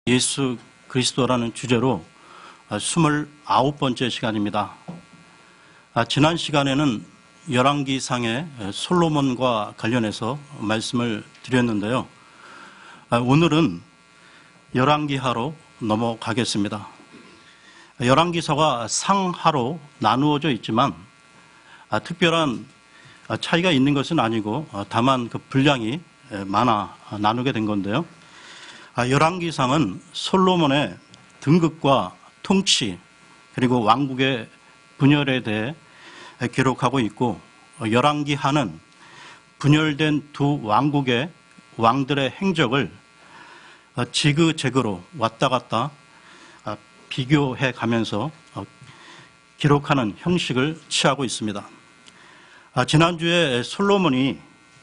예수 그리스도라는 주제로 29번째 시간입니다. 지난 시간에는 열왕기상의 솔로몬과 관련해서 말씀을 드렸는데요. 오늘은 열왕기하로 넘어가겠습니다. 열왕기서가 상하로 나누어져 있지만 특별한 차이가 있는 것은 아니고 다만 그 분량이 많아 나누게 된 건데요. 열왕기상은 솔로몬의 등극과 통치 그리고 왕국의 분열에 대해 기록하고 있고, 열왕기하는 분열된 두 왕국의 왕들의 행적을 지그재그로 왔다 갔다 비교해 가면서 기록하는 형식을 취하고 있습니다. 지난주에 솔로몬이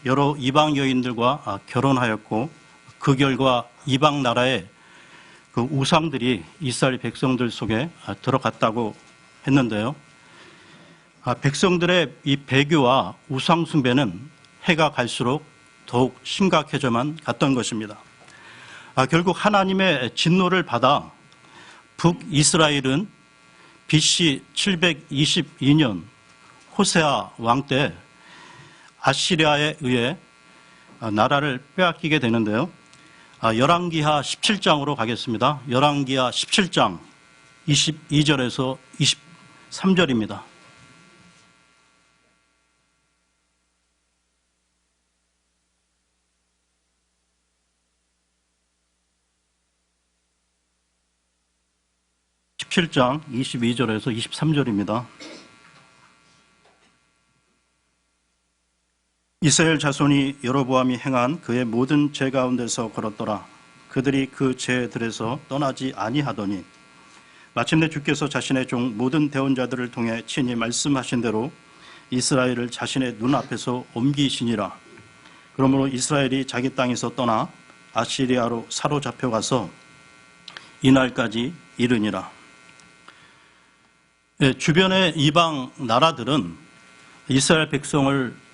여러 이방 여인들과 결혼하였고, 그 결과 이방 나라의 그 우상들이 이스라엘 백성들 속에 들어갔다고 했는데요. 백성들의 이 배교와 우상 숭배는 해가 갈수록 더욱 심각해져만 갔던 것입니다. 결국 하나님의 진노를 받아 북이스라엘은 BC 722년 호세아 왕 때 아시리아에 의해 나라를 빼앗기게 되는데요. 열왕기하 17장으로 가겠습니다. 열왕기하 17장 22절에서 23절입니다. (17장) 22절에서 23절입니다. 이스라엘 자손이 여로보암이 행한 그의 모든 죄 가운데서 걸었더라. 그들이 그 죄들에서 떠나지 아니하더니 마침내 주께서 자신의 종 모든 대언자들을 통해 친히 말씀하신 대로 이스라엘을 자신의 눈앞에서 옮기시니라. 그러므로 이스라엘이 자기 땅에서 떠나 아시리아로 사로잡혀가서 이날까지 이르니라. 주변의 이방 나라들은 이스라엘 백성을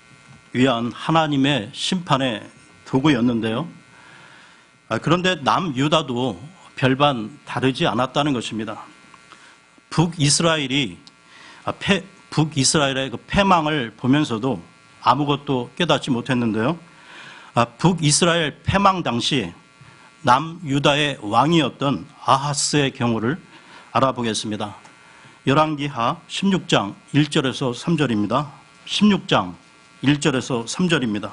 위한 하나님의 심판의 도구였는데요. 그런데 남유다도 별반 다르지 않았다는 것입니다. 북이스라엘의 그 패망을 보면서도 아무것도 깨닫지 못했는데요. 북이스라엘 패망 당시 남유다의 왕이었던 아하스의 경우를 알아보겠습니다. 열왕기하 16장 1절에서 3절입니다. 16장 1절에서 3절입니다.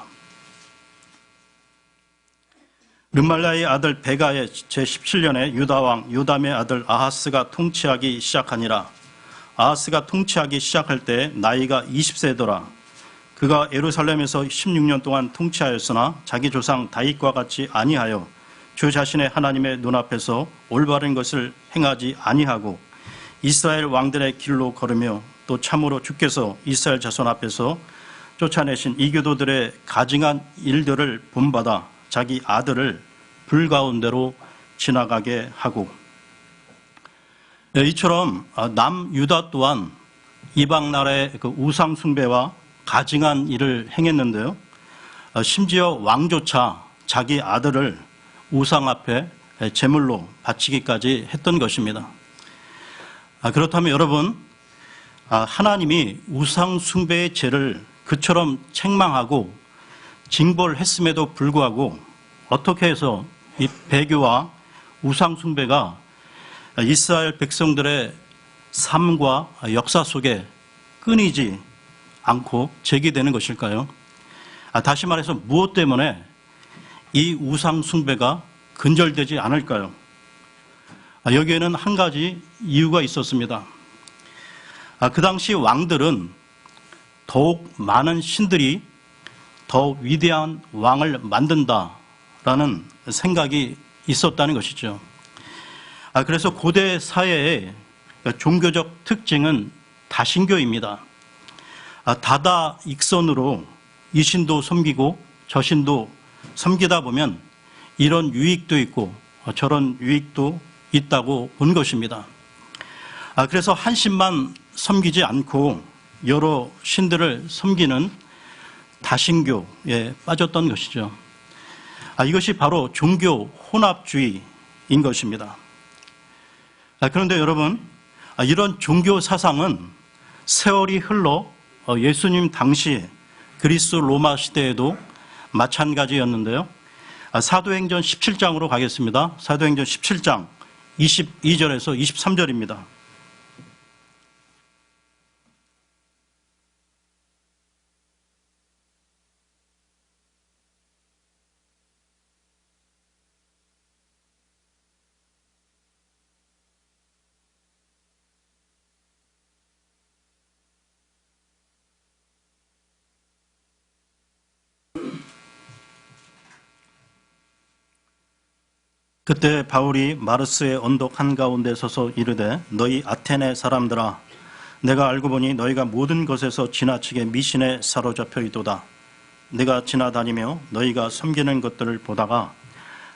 르말라의 아들 베가의 제17년에 유다왕 요담의 아들 아하스가 통치하기 시작하니라. 아하스가 통치하기 시작할 때 나이가 20세더라. 그가 예루살렘에서 16년 동안 통치하였으나 자기 조상 다윗과 같이 아니하여 주 자신의 하나님의 눈앞에서 올바른 것을 행하지 아니하고 이스라엘 왕들의 길로 걸으며 또 참으로 주께서 이스라엘 자손 앞에서 쫓아내신 이교도들의 가증한 일들을 본받아 자기 아들을 불 가운데로 지나가게 하고, 이처럼 남유다 또한 이방 나라의 그 우상 숭배와 가증한 일을 행했는데요. 심지어 왕조차 자기 아들을 우상 앞에 제물로 바치기까지 했던 것입니다. 그렇다면 여러분, 하나님이 우상 숭배의 죄를 그처럼 책망하고 징벌을 했음에도 불구하고 어떻게 해서 이 배교와 우상 숭배가 이스라엘 백성들의 삶과 역사 속에 끊이지 않고 제기되는 것일까요? 다시 말해서 무엇 때문에 이 우상 숭배가 근절되지 않을까요? 여기에는 한 가지 이유가 있었습니다. 그 당시 왕들은 더욱 많은 신들이 더 위대한 왕을 만든다라는 생각이 있었다는 것이죠. 그래서 고대 사회의 종교적 특징은 다신교입니다. 다다익선으로 이 신도 섬기고 저 신도 섬기다 보면 이런 유익도 있고 저런 유익도 있다고 본 것입니다. 그래서 한 신만 섬기지 않고 여러 신들을 섬기는 다신교에 빠졌던 것이죠. 이것이 바로 종교 혼합주의 것입니다. 그런데 여러분, 이런 종교 사상은 세월이 흘러 예수님 당시 그리스 로마 시대에도 마찬가지였는데요. 사도행전 17장으로 가겠습니다. 사도행전 17장 22절에서 23절입니다. 그때 바울이 마르스의 언덕 한가운데 서서 이르되 너희 아테네 사람들아 내가 알고 보니 너희가 모든 것에서 지나치게 미신에 사로잡혀 있도다. 내가 지나다니며 너희가 섬기는 것들을 보다가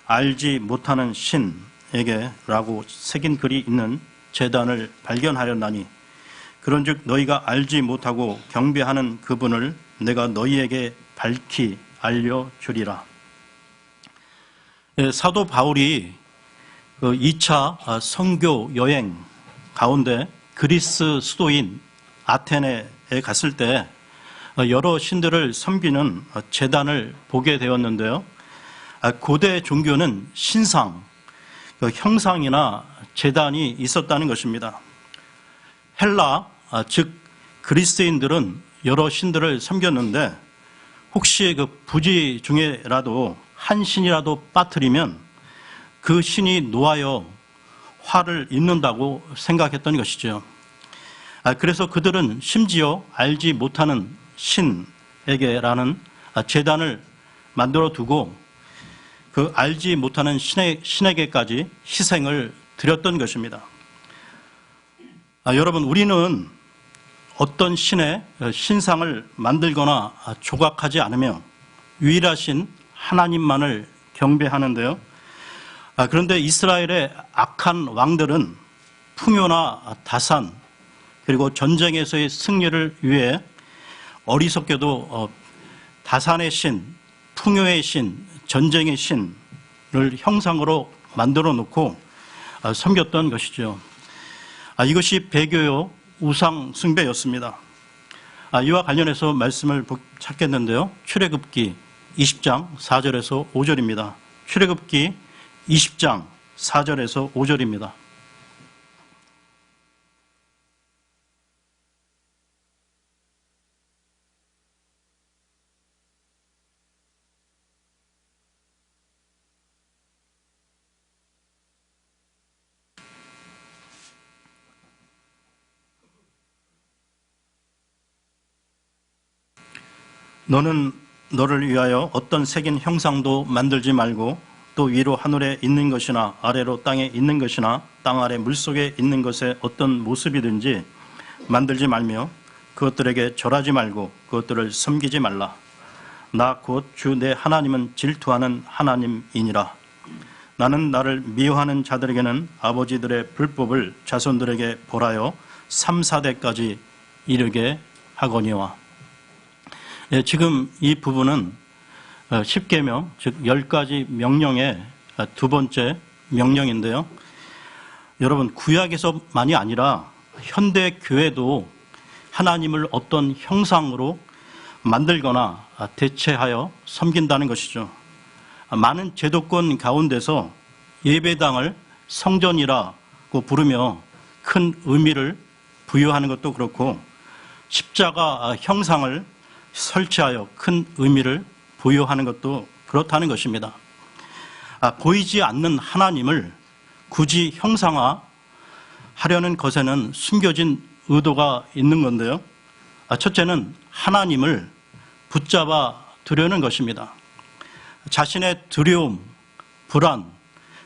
알지 못하는 신에게 라고 새긴 글이 있는 제단을 발견하였나니 그런즉 너희가 알지 못하고 경배하는 그분을 내가 너희에게 밝히 알려주리라. 사도 바울이 2차 선교 여행 가운데 그리스 수도인 아테네에 갔을 때 여러 신들을 섬기는 제단을 보게 되었는데요. 고대 종교는 신상, 형상이나 제단이 있었다는 것입니다. 헬라, 즉 그리스인들은 여러 신들을 섬겼는데 혹시 그 부지 중에라도 한 신이라도 빠뜨리면 그 신이 노하여 화를 입는다고 생각했던 것이죠. 그래서 그들은 심지어 알지 못하는 신에게라는 제단을 만들어 두고 그 알지 못하는 신에게까지 희생을 드렸던 것입니다. 여러분, 우리는 어떤 신의 신상을 만들거나 조각하지 않으며 유일하신 하나님만을 경배하는데요. 그런데 이스라엘의 악한 왕들은 풍요나 다산 그리고 전쟁에서의 승리를 위해 어리석게도 다산의 신, 풍요의 신, 전쟁의 신을 형상으로 만들어 놓고 섬겼던 것이죠. 이것이 배교요 우상 숭배였습니다. 이와 관련해서 말씀을 찾겠는데요. 출애굽기 20장 4절에서 5절입니다. 출애굽기 20장 4절에서 5절입니다. 너는 너를 위하여 어떤 새긴 형상도 만들지 말고 또 위로 하늘에 있는 것이나 아래로 땅에 있는 것이나 땅 아래 물속에 있는 것의 어떤 모습이든지 만들지 말며 그것들에게 절하지 말고 그것들을 섬기지 말라. 나 곧 주 내 하나님은 질투하는 하나님이니라. 나는 나를 미워하는 자들에게는 아버지들의 불법을 자손들에게 벌하여 3, 4대까지 이르게 하거니와. 지금 이 부분은 10계명, 즉 10가지 명령의 두 번째 명령인데요. 여러분, 구약에서만이 아니라 현대 교회도 하나님을 어떤 형상으로 만들거나 대체하여 섬긴다는 것이죠. 많은 제도권 가운데서 예배당을 성전이라고 부르며 큰 의미를 부여하는 것도 그렇고 십자가 형상을 설치하여 큰 의미를 부여하는 것도 그렇다는 것입니다. 보이지 않는 하나님을 굳이 형상화하려는 것에는 숨겨진 의도가 있는 건데요. 첫째는 하나님을 붙잡아 두려는 것입니다. 자신의 두려움, 불안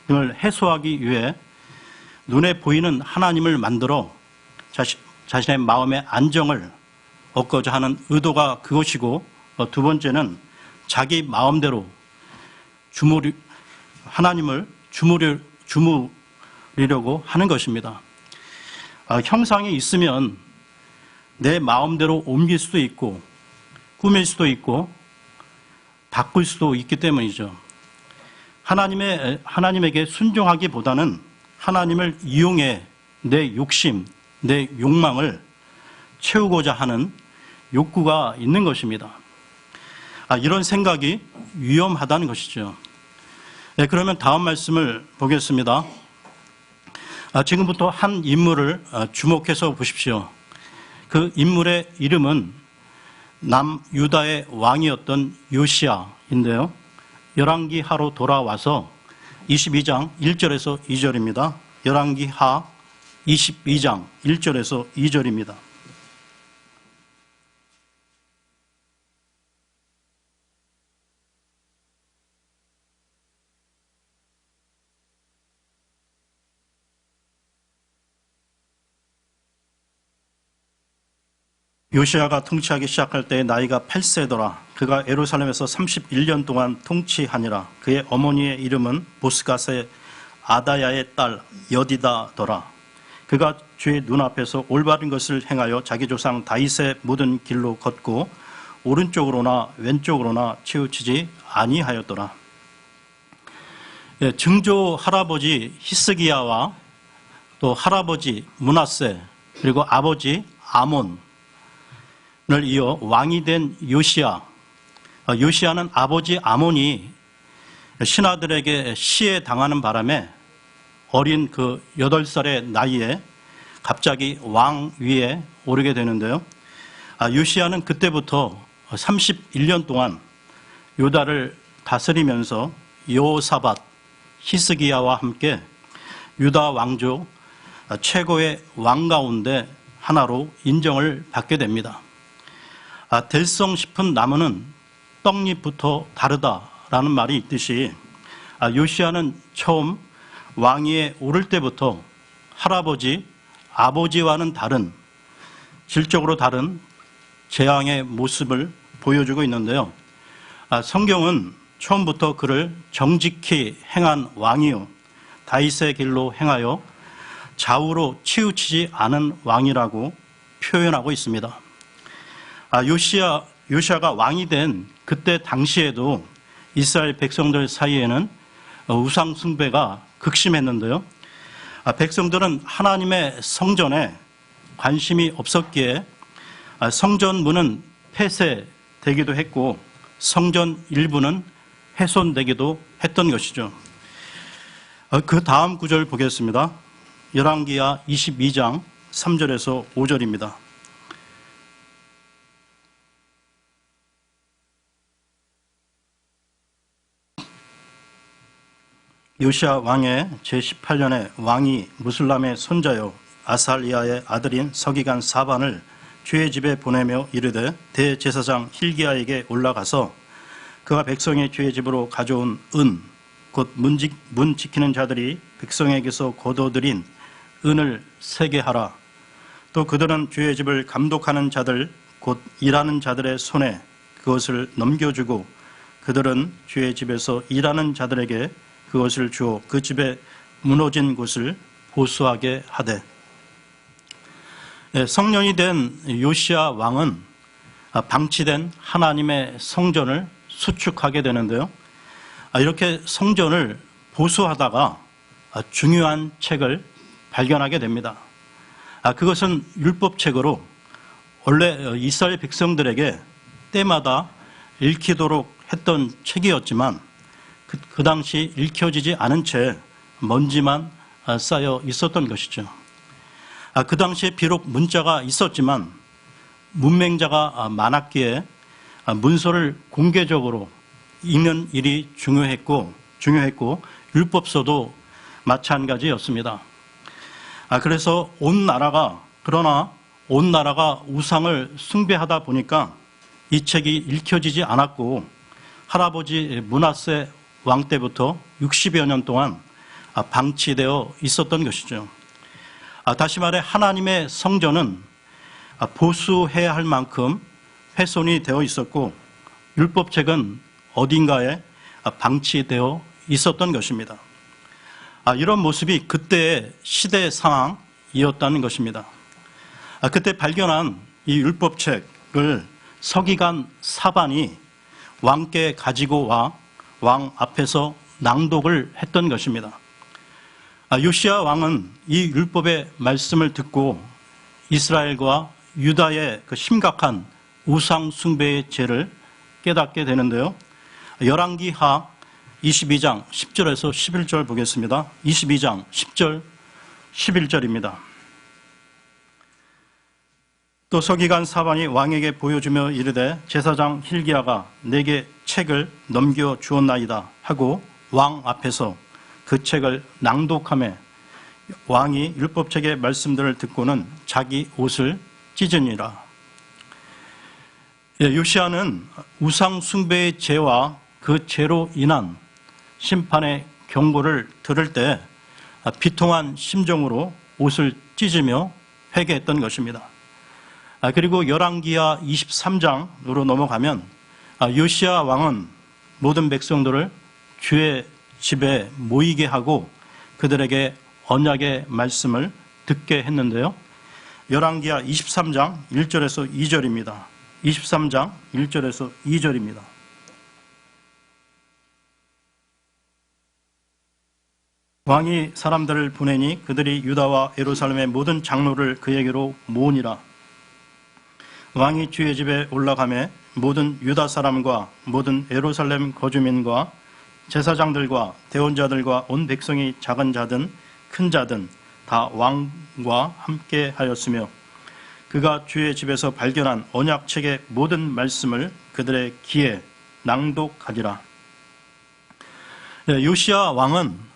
등을 해소하기 위해 눈에 보이는 하나님을 만들어 자신의 마음의 안정을 얻고자 하는 의도가 그것이고, 두 번째는 자기 마음대로 하나님을 주무리려고 하는 것입니다. 형상이 있으면 내 마음대로 옮길 수도 있고 꾸밀 수도 있고 바꿀 수도 있기 때문이죠. 하나님에게 순종하기보다는 하나님을 이용해 내 욕심, 내 욕망을 채우고자 하는 욕구가 있는 것입니다. 이런 생각이 위험하다는 것이죠. 네, 그러면 다음 말씀을 보겠습니다. 지금부터 한 인물을 주목해서 보십시오. 그 인물의 이름은 남유다의 왕이었던 요시야인데요. 열왕기하로 돌아와서 22장 1절에서 2절입니다. 열왕기하 22장 1절에서 2절입니다. 요시야가 통치하기 시작할 때 나이가 8세더라. 그가 예루살렘에서 31년 동안 통치하니라. 그의 어머니의 이름은 보스갓의 아다야의 딸 여디다더라. 그가 주의 눈앞에서 올바른 것을 행하여 자기 조상 다윗의 모든 길로 걷고 오른쪽으로나 왼쪽으로나 치우치지 아니하였더라. 증조 할아버지 히스기야와 또 할아버지 므낫세 그리고 아버지 아몬 을 이어 왕이 된 요시야. 요시야는 아버지 아몬이 신하들에게 시해 당하는 바람에 어린 그 8살의 나이에 갑자기 왕 위에 오르게 되는데요. 요시야는 그때부터 31년 동안 유다를 다스리면서 여호사밧, 히스기야와 함께 유다 왕조 최고의 왕 가운데 하나로 인정을 받게 됩니다. 될성 싶은 나무는 떡잎부터 다르다라는 말이 있듯이 요시야는 처음 왕위에 오를 때부터 할아버지, 아버지와는 다른 질적으로 다른 재앙의 모습을 보여주고 있는데요. 성경은 처음부터 그를 정직히 행한 왕이요 다윗의 길로 행하여 좌우로 치우치지 않은 왕이라고 표현하고 있습니다. 요시야가 왕이 된 그때 당시에도 이스라엘 백성들 사이에는 우상 숭배가 극심했는데요. 백성들은 하나님의 성전에 관심이 없었기에 성전 문은 폐쇄되기도 했고 성전 일부는 훼손되기도 했던 것이죠. 그 다음 구절 보겠습니다. 열왕기하 22장 3절에서 5절입니다. 요시야 왕의 제18년에 왕이 무슬람의 손자요 아살리야의 아들인 서기관 사반을 주의 집에 보내며 이르되 대제사장 hil기야에게 올라가서 그가 백성의 주의 집으로 가져온 은 곧 문 지키는 자들이 백성에게서 거둬들인 은을 세게 하라. 또 그들은 주의 집을 감독하는 자들 곧 일하는 자들의 손에 그것을 넘겨주고 그들은 주의 집에서 일하는 자들에게 그것을 주어 그 집에 무너진 곳을 보수하게 하되. 성년이 된 요시야 왕은 방치된 하나님의 성전을 수축하게 되는데요. 이렇게 성전을 보수하다가 중요한 책을 발견하게 됩니다. 그것은 율법책으로 원래 이스라엘 백성들에게 때마다 읽히도록 했던 책이었지만 그 당시 읽혀지지 않은 채 먼지만 쌓여 있었던 것이죠. 그 당시에 비록 문자가 있었지만 문맹자가 많았기에 문서를 공개적으로 읽는 일이 중요했고 율법서도 마찬가지였습니다. 그래서 온 나라가 우상을 숭배하다 보니까 이 책이 읽혀지지 않았고 할아버지 므낫세 왕 때부터 60여 년 동안 방치되어 있었던 것이죠. 다시 말해 하나님의 성전은 보수해야 할 만큼 훼손이 되어 있었고 율법책은 어딘가에 방치되어 있었던 것입니다. 이런 모습이 그때의 시대 상황이었다는 것입니다. 그때 발견한 이 율법책을 서기관 사반이 왕께 가지고 와 왕 앞에서 낭독을 했던 것입니다. 요시야 왕은 이 율법의 말씀을 듣고 이스라엘과 유다의 그 심각한 우상 숭배의 죄를 깨닫게 되는데요. 열왕기하 22장 10절에서 11절 보겠습니다. 22장 10절 11절입니다. 또 서기관 사반이 왕에게 보여주며 이르되 제사장 hil기야가 내게 책을 넘겨 주었나이다 하고 왕 앞에서 그 책을 낭독하며 왕이 율법책의 말씀들을 듣고는 자기 옷을 찢으니라. 요시야는 우상 숭배의 죄와 그 죄로 인한 심판의 경고를 들을 때 비통한 심정으로 옷을 찢으며 회개했던 것입니다. 그리고 열왕기하 23장으로 넘어가면 요시야 왕은 모든 백성들을 주의 집에 모이게 하고 그들에게 언약의 말씀을 듣게 했는데요. 열왕기하 23장 1절에서 2절입니다. 23장 1절에서 2절입니다. 왕이 사람들을 보내니 그들이 유다와 예루살렘의 모든 장로를 그에게로 모으니라. 왕이 주의 집에 올라가매 모든 유다 사람과 모든 예루살렘 거주민과 제사장들과 대원자들과 온 백성이 작은 자든 큰 자든 다 왕과 함께 하였으며 그가 주의 집에서 발견한 언약책의 모든 말씀을 그들의 귀에 낭독하리라. 요시야 왕은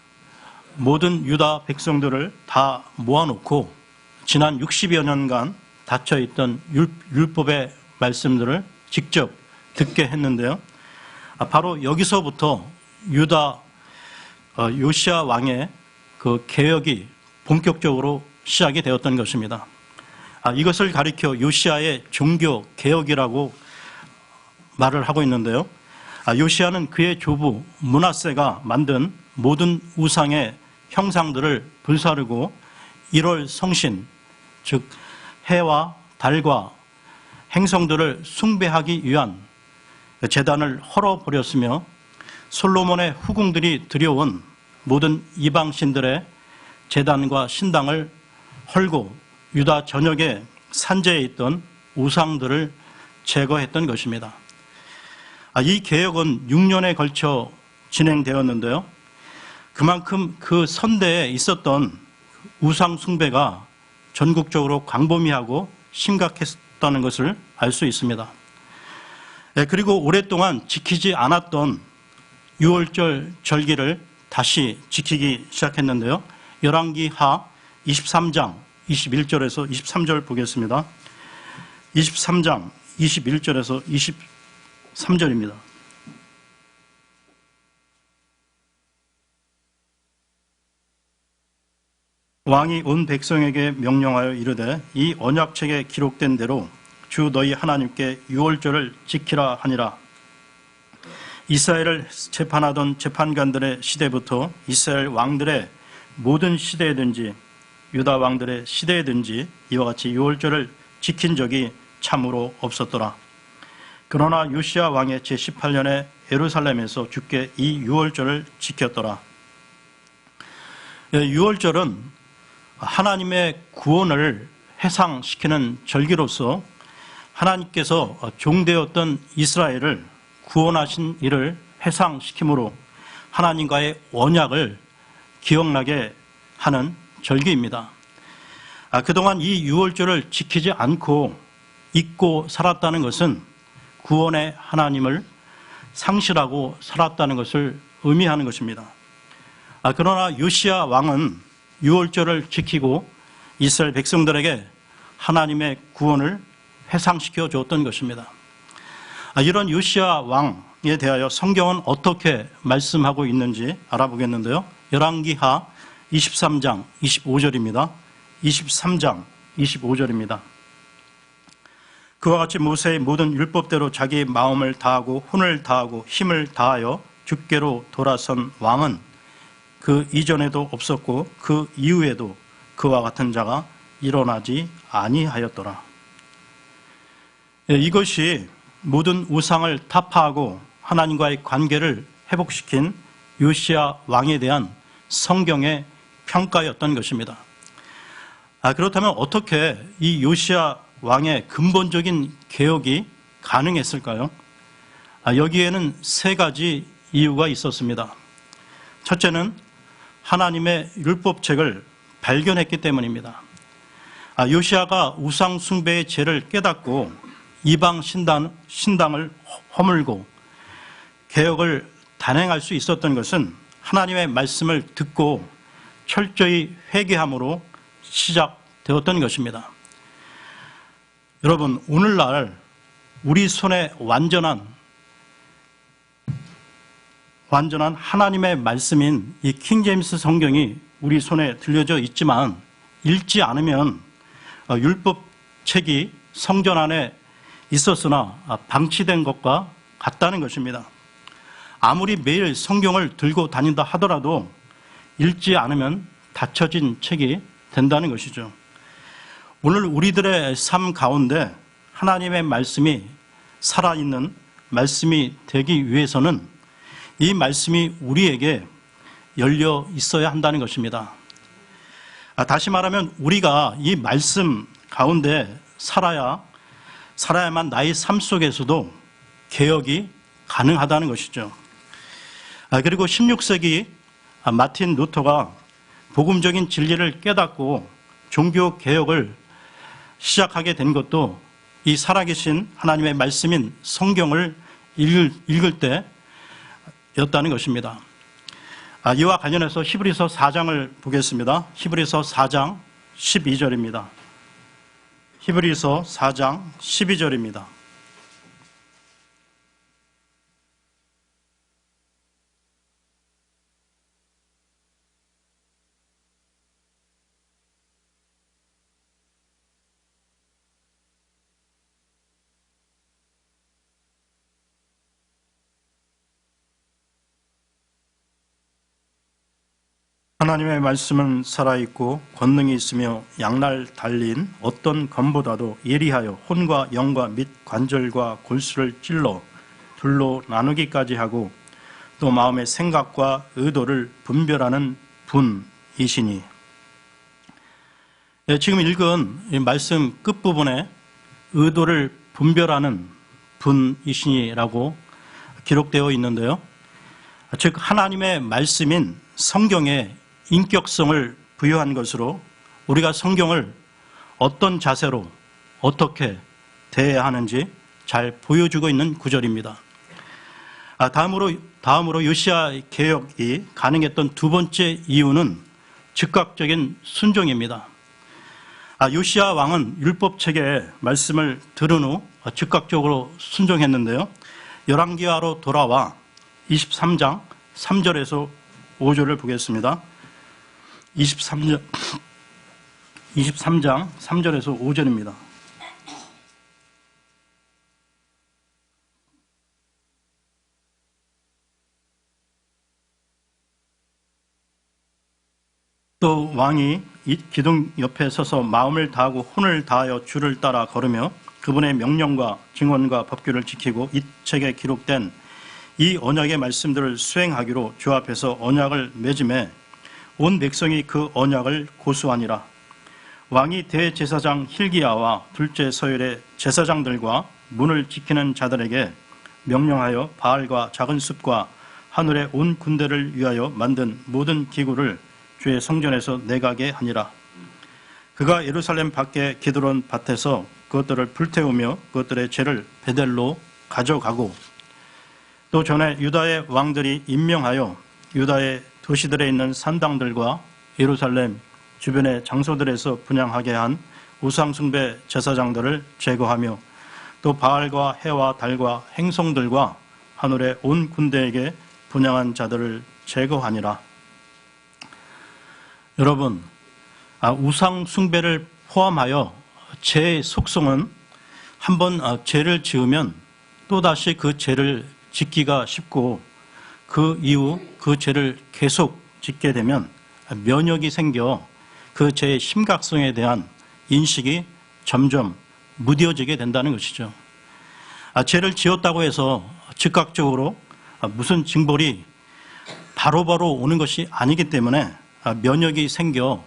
모든 유다 백성들을 다 모아놓고 지난 60여 년간 닫혀있던 율법의 말씀들을 직접 듣게 했는데요. 바로 여기서부터 유다 요시야 왕의 그 개혁이 본격적으로 시작이 되었던 것입니다. 이것을 가리켜 요시야의 종교 개혁이라고 말을 하고 있는데요. 요시야는 그의 조부 므낫세가 만든 모든 우상의 형상들을 불사르고 1월 성신, 즉 해와 달과 행성들을 숭배하기 위한 제단을 헐어버렸으며 솔로몬의 후궁들이 들여온 모든 이방신들의 제단과 신당을 헐고 유다 전역에 산재에 있던 우상들을 제거했던 것입니다. 이 개혁은 6년에 걸쳐 진행되었는데요. 그만큼 그 선대에 있었던 우상 숭배가 전국적으로 광범위하고 심각했다는 것을 알 수 있습니다. 그리고 오랫동안 지키지 않았던 유월절 절기를 다시 지키기 시작했는데요. 열왕기하 23장 21절에서 23절 보겠습니다. 23장 21절에서 23절입니다. 왕이 온 백성에게 명령하여 이르되 이 언약책에 기록된 대로 주 너희 하나님께 유월절을 지키라 하니라. 이스라엘을 재판하던 재판관들의 시대부터 이스라엘 왕들의 모든 시대에든지 유다 왕들의 시대에든지 이와 같이 유월절을 지킨 적이 참으로 없었더라. 그러나 요시야 왕의 제18년에 예루살렘에서 주께 이 유월절을 지켰더라. 유월절은 하나님의 구원을 회상시키는 절기로서 하나님께서 종되었던 이스라엘을 구원하신 일을 회상시키므로 하나님과의 언약을 기억나게 하는 절기입니다. 그동안 이 유월절을 지키지 않고 잊고 살았다는 것은 구원의 하나님을 상실하고 살았다는 것을 의미하는 것입니다. 그러나 요시야 왕은 유월절을 지키고 이스라엘 백성들에게 하나님의 구원을 회상시켜 주었던 것입니다. 이런 요시야 왕에 대하여 성경은 어떻게 말씀하고 있는지 알아보겠는데요. 열왕기하 23장 25절입니다. 23장 25절입니다. 그와 같이 모세의 모든 율법대로 자기 마음을 다하고 혼을 다하고 힘을 다하여 주께로 돌아선 왕은 그 이전에도 없었고 그 이후에도 그와 같은 자가 일어나지 아니하였더라. 이것이 모든 우상을 타파하고 하나님과의 관계를 회복시킨 요시야 왕에 대한 성경의 평가였던 것입니다. 그렇다면 어떻게 이 요시야 왕의 근본적인 개혁이 가능했을까요? 여기에는 세 가지 이유가 있었습니다. 첫째는 하나님의 율법책을 발견했기 때문입니다. 요시야가 우상 숭배의 죄를 깨닫고 이방 신당을 허물고 개혁을 단행할 수 있었던 것은 하나님의 말씀을 듣고 철저히 회개함으로 시작되었던 것입니다. 여러분, 오늘날 우리 손에 완전한 하나님의 말씀인 이 킹제임스 성경이 우리 손에 들려져 있지만 읽지 않으면 율법책이 성전 안에 있었으나 방치된 것과 같다는 것입니다. 아무리 매일 성경을 들고 다닌다 하더라도 읽지 않으면 닫혀진 책이 된다는 것이죠. 오늘 우리들의 삶 가운데 하나님의 말씀이 살아있는 말씀이 되기 위해서는 이 말씀이 우리에게 열려 있어야 한다는 것입니다. 다시 말하면 우리가 이 말씀 가운데 살아야만 나의 삶 속에서도 개혁이 가능하다는 것이죠. 그리고 16세기 마틴 루터가 복음적인 진리를 깨닫고 종교 개혁을 시작하게 된 것도 이 살아계신 하나님의 말씀인 성경을 읽을 때였다는 것입니다. 이와 관련해서 히브리서 4장을 보겠습니다. 히브리서 4장 12절입니다. 히브리서 4장 12절입니다. 하나님의 말씀은 살아있고 권능이 있으며 양날 달린 어떤 검보다도 예리하여 혼과 영과 및 관절과 골수를 찔러 둘로 나누기까지 하고 또 마음의 생각과 의도를 분별하는 분이시니. 지금 읽은 이 말씀 끝부분에 의도를 분별하는 분이시니라고 기록되어 있는데요. 즉 하나님의 말씀인 성경에 인격성을 부여한 것으로 우리가 성경을 어떤 자세로 어떻게 대해야 하는지 잘 보여주고 있는 구절입니다. 다음으로 요시야 개혁이 가능했던 두 번째 이유는 즉각적인 순종입니다. 요시야 왕은 율법책의 말씀을 들은 후 즉각적으로 순종했는데요. 열왕기하로 돌아와 23장 3절에서 5절을 보겠습니다. 23장 3절에서 5절입니다. 또 왕이 기둥 옆에 서서 마음을 다하고 혼을 다하여 주를 따라 걸으며 그분의 명령과 증언과 법규를 지키고 이 책에 기록된 이 언약의 말씀들을 수행하기로 주 앞에서 언약을 맺음에 온 백성이 그 언약을 고수하니라. 왕이 대제사장 hil기야와 둘째 서열의 제사장들과 문을 지키는 자들에게 명령하여 바알과 작은 숲과 하늘의 온 군대를 위하여 만든 모든 기구를 주의 성전에서 내가게 하니라. 그가 예루살렘 밖에 기드론 밭에서 그것들을 불태우며 그것들의 죄를 베델로 가져가고 또 전에 유다의 왕들이 임명하여 유다의 도시들에 있는 산당들과 예루살렘 주변의 장소들에서 분향하게 한 우상숭배 제사장들을 제거하며 또 바알과 해와 달과 행성들과 하늘의 온 군대에게 분향한 자들을 제거하니라. 여러분, 우상숭배를 포함하여 죄의 속성은 한번 죄를 지으면 또다시 그 죄를 짓기가 쉽고 그 이후 그 죄를 계속 짓게 되면 면역이 생겨 그 죄의 심각성에 대한 인식이 점점 무뎌지게 된다는 것이죠. 죄를 지었다고 해서 즉각적으로 무슨 징벌이 바로바로 오는 것이 아니기 때문에 면역이 생겨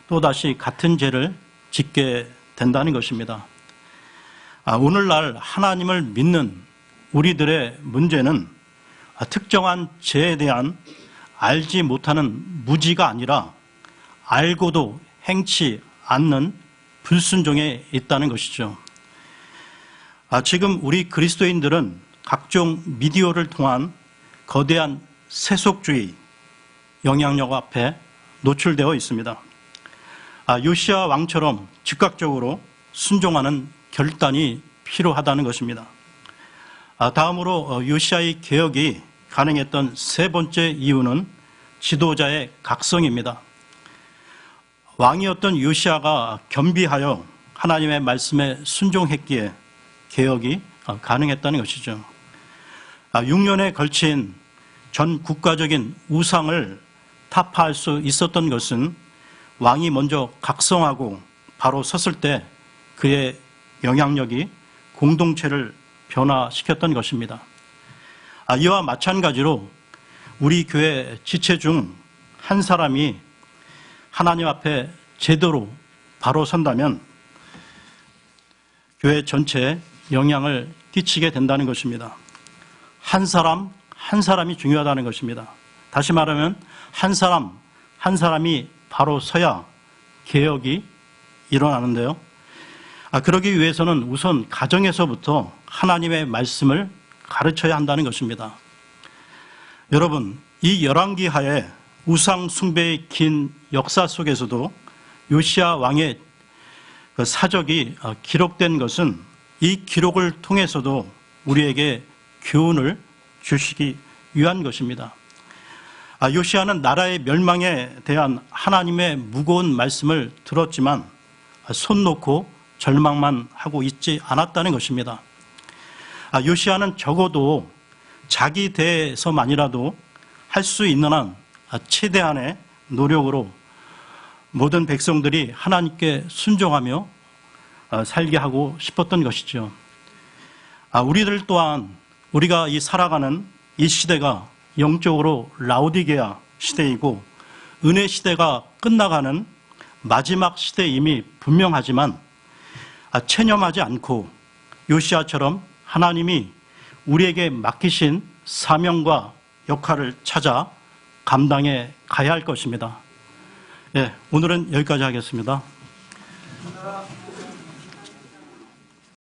또다시 같은 죄를 짓게 된다는 것입니다. 오늘날 하나님을 믿는 우리들의 문제는 특정한 죄에 대한 알지 못하는 무지가 아니라 알고도 행치 않는 불순종에 있다는 것이죠. 지금 우리 그리스도인들은 각종 미디어를 통한 거대한 세속주의 영향력 앞에 노출되어 있습니다. 요시야 왕처럼 즉각적으로 순종하는 결단이 필요하다는 것입니다. 다음으로 요시야의 개혁이 가능했던 세 번째 이유는 지도자의 각성입니다. 왕이었던 요시야가 겸비하여 하나님의 말씀에 순종했기에 개혁이 가능했다는 것이죠. 6년에 걸친 전 국가적인 우상을 타파할 수 있었던 것은 왕이 먼저 각성하고 바로 섰을 때 그의 영향력이 공동체를 변화시켰던 것입니다. 이와 마찬가지로 우리 교회 지체 중 한 사람이 하나님 앞에 제대로 바로 선다면 교회 전체에 영향을 끼치게 된다는 것입니다. 한 사람이 중요하다는 것입니다. 다시 말하면 한 사람이 바로 서야 개혁이 일어나는데요. 그러기 위해서는 우선 가정에서부터 하나님의 말씀을 가르쳐야 한다는 것입니다. 여러분, 이 열왕기 하에 우상 숭배의 긴 역사 속에서도 요시야 왕의 사적이 기록된 것은 이 기록을 통해서도 우리에게 교훈을 주시기 위한 것입니다. 요시야는 나라의 멸망에 대한 하나님의 무거운 말씀을 들었지만 손 놓고 절망만 하고 있지 않았다는 것입니다. 요시야는 적어도 자기 대에서만이라도 할 수 있는 한 최대한의 노력으로 모든 백성들이 하나님께 순종하며 살게 하고 싶었던 것이죠. 우리들 또한 우리가 살아가는 이 시대가 영적으로 라오디게아 시대이고 은혜 시대가 끝나가는 마지막 시대임이 분명하지만 체념하지 않고 요시야처럼 하나님이 우리에게 맡기신 사명과 역할을 찾아 감당해 가야 할 것입니다. 오늘은 여기까지 하겠습니다.